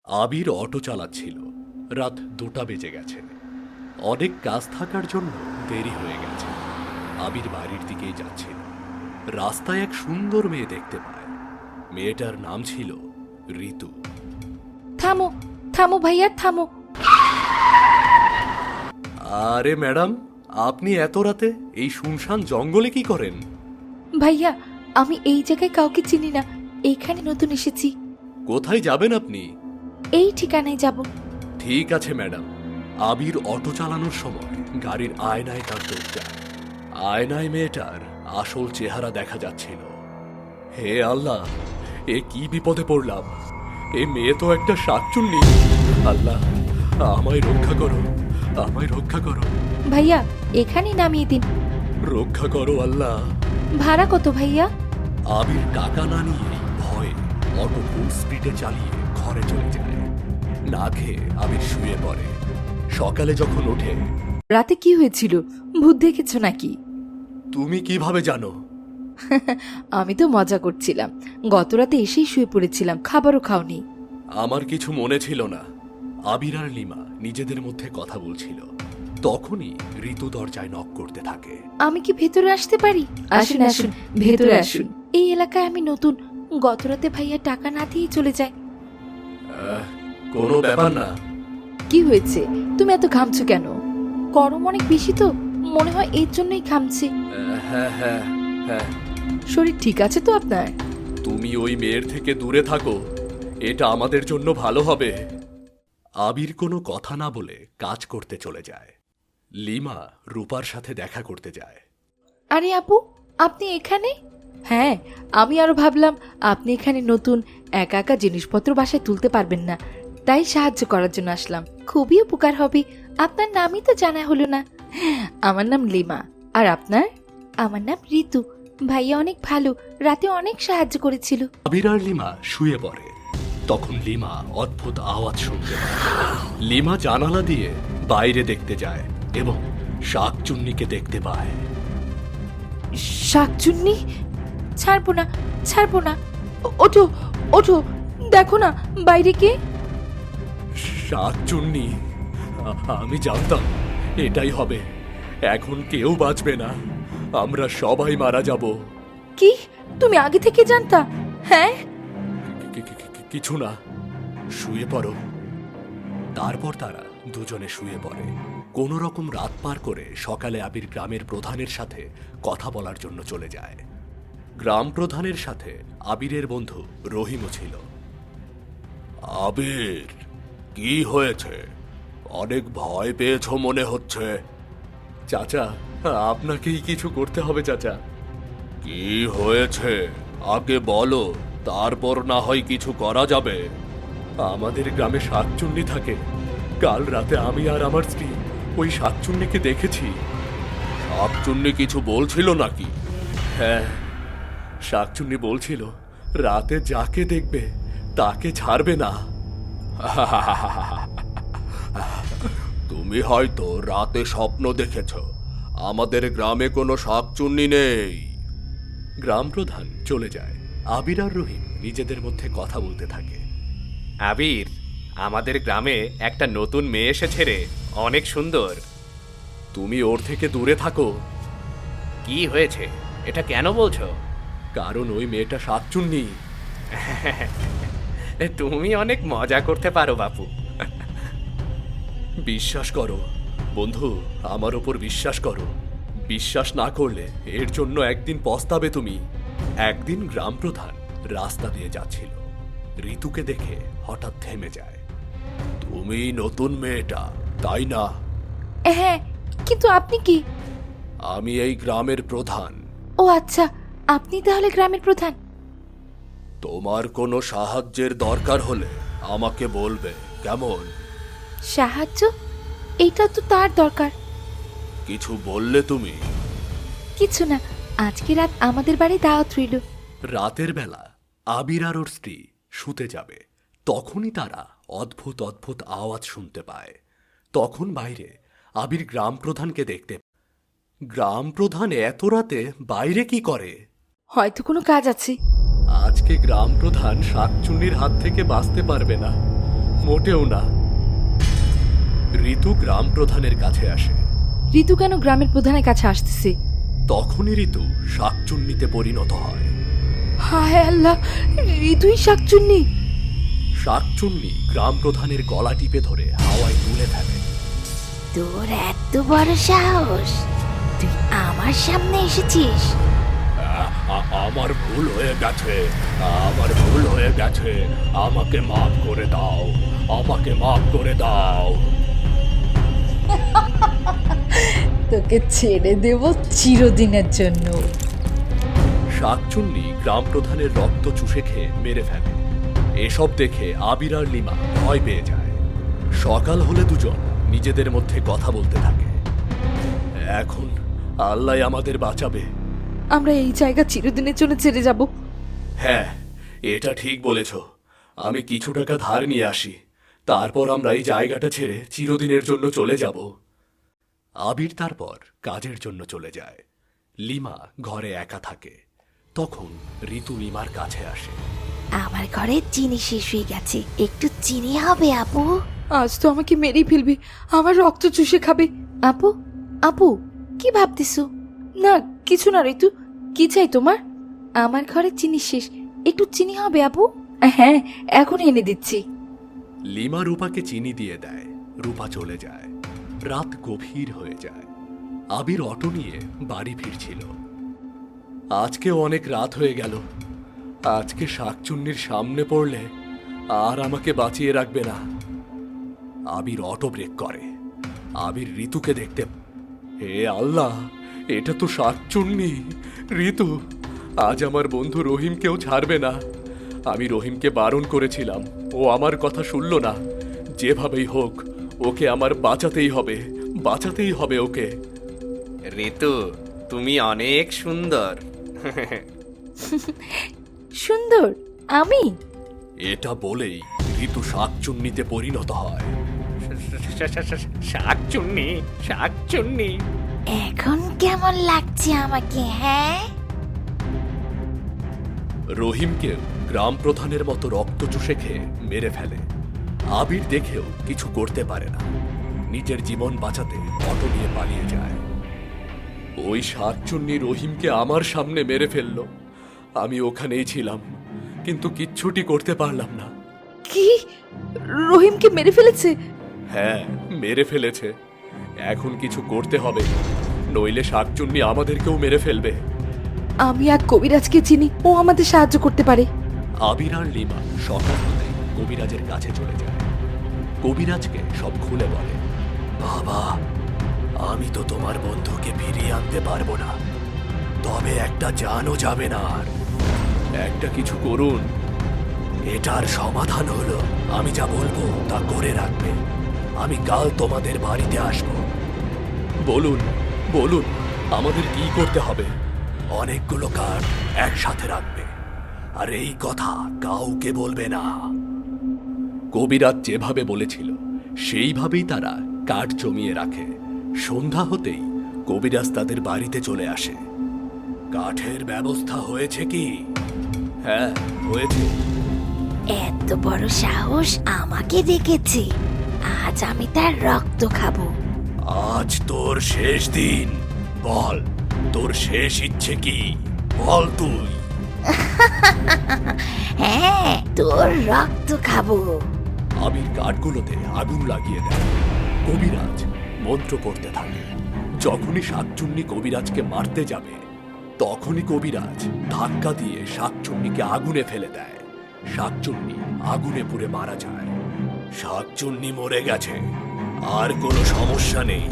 আবির auto চালাচ্ছিল। রাত 2টা বেজে গেছে। অনেক কাজ থাকার জন্য দেরি হয়ে গেছে। আবির বাড়ির দিকেই যাচ্ছিল। রাস্তায় এক সুন্দর মেয়ে দেখতে পায়। মেয়েটার নাম ছিল ঋতু। থামো থামো ভাইয়া থামো। আরে ম্যাডাম, আপনি এত রাতে এই শুনশান জঙ্গলে কি করেন? ভাইয়া আমি এই জায়গায় কাউকে চিনি না, এইখানে নতুন এসেছি। কোথায় যাবেন আপনি? এই ঠিকানায় যাব। ঠিক আছে ম্যাডাম। আবির অটো চালানোর সময় গাড়ির আয়নায় তার চোখ যায়। আয়নায় মেয়েটার আসল চেহারা দেখা যাচ্ছিল। হে আল্লাহ, এ কি বিপদে পড়লাম! এ মেয়ে তো একটা শাকচুন্নি। আল্লাহ, আমায় রক্ষা করো, আমায় রক্ষা করো, ভাইয়া এখানেই নামিয়ে দিন। রক্ষা করো আল্লাহ। ভাড়া কত ভাইয়া? আবির টাকা না নিয়ে ভয়ে অটো ফুল স্পিডে চালিয়ে ঘরে চলে যায়। না খেয়ে আবির শুয়ে পড়ে। সকালে যখন ওঠে, রাতে কি হয়েছিল? ভূত দেখেছো নাকি? তুমি কিভাবে জানো? আমি তো মজা করছিলাম। গত রাতে এসেই শুয়ে পড়েছিলাম, খাবারও খাওনি। আমার কিছু মনে ছিল না। আবির আর লিমা নিজেদের মধ্যে কথা বলছিল। তখনই ঋতু দরজায় নক করতে থাকে। আমি কি ভেতরে আসতে পারি? আসুন আসুন, ভেতরে আসুন। এই এলাকায় আমি নতুন। গত রাতে ভাইয়া টাকা না দিয়ে চলে যায়। কোনো ব্যাপার না। কি হয়েছে? তুমি এত ঘামছো কেন? গরম অনেক বেশি তো, মনে হয় এর জন্যই ঘামছে। হ্যাঁ হ্যাঁ হ্যাঁ। শরীর ঠিক আছে তো আপনার? তুমি ওই মেয়ের থেকে দূরে থাকো, এটা আমাদের জন্য ভালো হবে। আবির কোনো কথা না বলে কাজ করতে চলে যায়। লিমা রূপার সাথে দেখা করতে যায়। আরে আপু, আপনি এখানে? হ্যাঁ, আমি আরো ভাবলাম আপনি এখানে নতুন, একা একা জিনিসপত্র বাসায় তুলতে পারবেন না, তাই সাহায্য করার জন্য আসলাম। খুবই উপকার হবে। আপনার নামই তো জানা হলো না। আমার নাম লিমা। আর আপনার? আমার নাম ঋতু। ভাইয়া অনেক ভালো, রাতে অনেক সাহায্য করেছিল। আবির আর লিমা শুয়ে পড়ে। তখন লিমা অদ্ভুত আওয়াজ শুনতে পায়। লিমা জানালা দিয়ে বাইরে দেখতে যায় এবং শাকচুন্নিকে দেখতে পায়। শাকচুন্নি? ছাড়বো না, ছাড়বো না। ওঠো ওঠো, দেখো না বাইরে কে। শাকচুন্নি! আমি জানতাম এটাই হবে। এখন কেউ বাঁচবে না, আমরা সবাই মারা যাব। কি? তুমি আগে থেকে জানতা? হ্যাঁ। কিছু না, শুয়ে পড়ো। তারপর তারা দুজনে শুয়ে পড়ে। কোনো রকম রাত পার করে সকালে আবির গ্রামের প্রধানের সাথে কথা বলার জন্য চলে যায়। গ্রাম প্রধানের সাথে আবিরের বন্ধু রহিমও ছিল। আবির, কি হয়েছে? অনেক ভয় পেয়েছো মনে হচ্ছে। চাচা, আপনাকেই কিছু করতে হবে চাচা। কি হয়েছে আগে বলো, তারপর না হয় কিছু করা যাবে। আমাদের গ্রামে শাকচুন্নি থাকে। কাল রাতে আমি আর আমার স্ত্রী ওই শাকচুন্নিকে দেখেছি। শাকচুন্নি কিছু বলছিল নাকি? হ্যাঁ, শাকচুন্নি বলছিল রাতে যাকে দেখবে তাকে ছাড়বে না। তুমি হয়তো রাতে স্বপ্ন দেখেছ। আমাদের গ্রামে কোনো শাকচুন্নি নেই। গ্রাম প্রধান চলে যায়। আবির আর রহিম নিজেদের মধ্যে কথা বলতে থাকে। আবির, আমাদের গ্রামে একটা নতুন মেয়ে এসেছে রে, অনেক সুন্দর। তুমি ওর থেকে দূরে থাকো। কি হয়েছে, এটা কেন বলছো? কারণ ওই মেয়েটা শাকচুন্নি। তুমি অনেক মজা করতে পারো বাপু। বিশ্বাস করো বন্ধু, আমার ওপর বিশ্বাস করো। বিশ্বাস না করলে এর জন্য একদিন পস্তাবে তুমি। একদিন গ্রাম প্রধান রাস্তা দিয়ে যাচ্ছিল। ঋতুকে দেখে হঠাৎ থেমে যায়। তুমি নতুন মেয়েটা, তাই না? হ্যাঁ, কিন্তু আপনি কি? আমি এই গ্রামের প্রধান। ও আচ্ছা, আপনি তাহলে গ্রামের প্রধান। তোমার কোনো সাহায্যের দরকার হলে আমাকে বলবে, কেমন? সাহায্য? এইটা তো তার দরকার। কিছু বললে তুমি? কিছু না, আজকে রাত আমাদের বাড়ি দাওয়াত রইল। রাতের বেলা আবির আর ওর স্ত্রী শুতে যাবে। তখনই তারা অদ্ভুত অদ্ভুত আওয়াজ শুনতে পায়। তখন বাইরে আবির গ্রাম প্রধানকে দেখতে। গ্রাম প্রধান এত রাতে বাইরে কি করে? হয়তো কোনো কাজ আছে। আজকে গ্রাম প্রধান শাকচুন্নির হাত থেকে বাঁচতে পারবে না। মোটেও না। ঋতু গ্রাম প্রধানের কাছে আসে। ঋতু কেন গ্রামের প্রধানের কাছে আসতেছে? তখনই ঋতু শাকচুন্নিতে পরিণত হয়। হায় আল্লাহ, ঋতুই শাকচুন্নি। শাকচুন্নি গ্রাম প্রধানের গলা টিপে ধরে হাওয়ায় তুলে ফেলে। তোর এত বড় সাহস, তুই আমার সামনে এসেছিস? আমার ভুল হয়ে গেছে, আমার ভুল হয়ে গেছে, আমাকে মাফ করে দাও, আমাকে মাফ করে দাও। তোকে ছেড়ে দেব চিরদিনের জন্য। শাকচুন্নি গ্রাম প্রধানের রক্ত চুষে খেয়ে মেরে ফেলে। এসব দেখে আবির আর লিমা ভয় পেয়ে যায়। সকাল হলে দুজন নিজেদের মধ্যে কথা বলতে থাকে। এখন আল্লাহ আমাদের বাঁচাবে। আমরা এই জায়গা চিরদিনের জন্য ছেড়ে যাব। হ্যাঁ, এটা ঠিক বলেছ। আমি কিছু টাকা ধার নিয়ে আসি, তারপর আমরা এই জায়গাটা ছেড়ে চিরদিনের জন্য চলে যাব। আবির তারপর কাজের জন্য চলে যায়। লিমা ঘরে একা থাকে। তখন ঋতু লিমার কাছে আসে। আমার ঘরে চিনি শেষ হয়ে গেছে, একটু চিনি হবে আপু? আজ তো আমাকে মেরেই ফেলবে, আমার রক্ত চুষে খাবে। আপু, আপু, কি ভাবতেছো? না কিছু না ঋতু। কি চাই তোমার? আমার ঘরে চিনি শেষ, একটু চিনি হবে আপু? হ্যাঁ, এখন এনে দিচ্ছি। লিমা রূপাকে চিনি দিয়ে দেয়। রূপা চলে যায়। রাত গভীর হয়ে যায়। আবির অটো নিয়ে বাড়ি ফিরছিল। আজকে অনেক রাত হয়ে গেল। আজকে শাকচুন্নির সামনে পড়লে আর আমাকে বাঁচিয়ে রাখবে না। আবির অটো ব্রেক করে। আবির ঋতুকে দেখতে। হে আল্লাহ, এটা তো শাকচুন্নি। ঋতু আজ আমার বন্ধু রহিমকেও ছাড়বে না। আমি রহিমকে বারণ করেছিলাম, ও আমার কথা শুনল না। যেভাবেই হোক ওকে আমার বাঁচাতেই হবে, বাঁচাতেই হবে ওকে। ঋতু, তুমি অনেক সুন্দর। সুন্দর? আমি? এটা বলেই ঋতু শাকচুন্নিতে পরিণত হয়। শাকচুন্নি, শাকচুন্নি। এখন কেমন লাগছে আমাকে, হ্যাঁ? রহিমকেও গ্রাম প্রধানের মতো রক্ত চুষে খেয়ে মেরে ফেলে। আবির দেখেও কিছু করতে পারে না। নিজের জীবন বাঁচাতে অটো নিয়ে পালিয়ে যায়। ওই শাকচুন্নি রহিমকে আমার সামনে মেরে ফেলল। আমি ওখানেই ছিলাম, কিন্তু কিচ্ছুটি করতে পারলাম না। কি? রহিমকে মেরে ফেলেছে? হ্যাঁ, মেরে ফেলেছে। এখন কিছু করতে হবে, নইলে শাকচুন্নি আমাদেরকেও মেরে ফেলবে। আমি আর কবিরাজকে চিনি, ও আমাদের সাহায্য করতে পারে। আবির আর লিমা সকাল হলে কবিরাজের কাছে চলে যায়। কবিরাজকে সব খুলে বলে। বাবা, আমি তো তোমার বন্ধুকে ফিরিয়ে আনতে পারবো না, তবে একটা জানও যাবে না। আর একটা কিছু করুন। এটার সমাধান হলো আমি যা বলবো তা করে রাখবে। আমি কাল তোমাদের বাড়িতে আসব। বলুন, বলুন, আমাদের কি করতে হবে? অনেকগুলো কার্ড একসাথে রাখবে, আর এই কথা কাউকে বলবে না। কবিরাজ যেভাবে বলেছিল সেইভাবেই তারা কাঠ জমিয়ে রাখে। সন্ধ্যা হতেই কবিরাজ তাদের বাড়িতে চলে আসে। কাঠের ব্যবস্থা হয়েছে কি? হ্যাঁ, হয়েছে। এত বড় সাহস আমাকে দেখেছে, আজ আমি তার রক্ত খাবো। আজ তোর শেষ দিন। বল, তোর শেষ ইচ্ছে কি? বল তুই। হ্যাঁ, তোর রক্ত খাবো। আবির কাঠগুলোতে আগুন লাগিয়ে দেয়। কবিরাজ মন্ত্র পড়তে থাকে। যখনই শাকচুন্নি কবিরাজকে মারতে যাবে, তখনই কবিরাজ ধাক্কা দিয়ে শাকচুন্নিকে আগুনে ফেলে দেয়। শাকচুন্নি আগুনে পুড়ে মারা যায়। শাকচুন্নি মরে গেছে, আর কোনো সমস্যা নেই।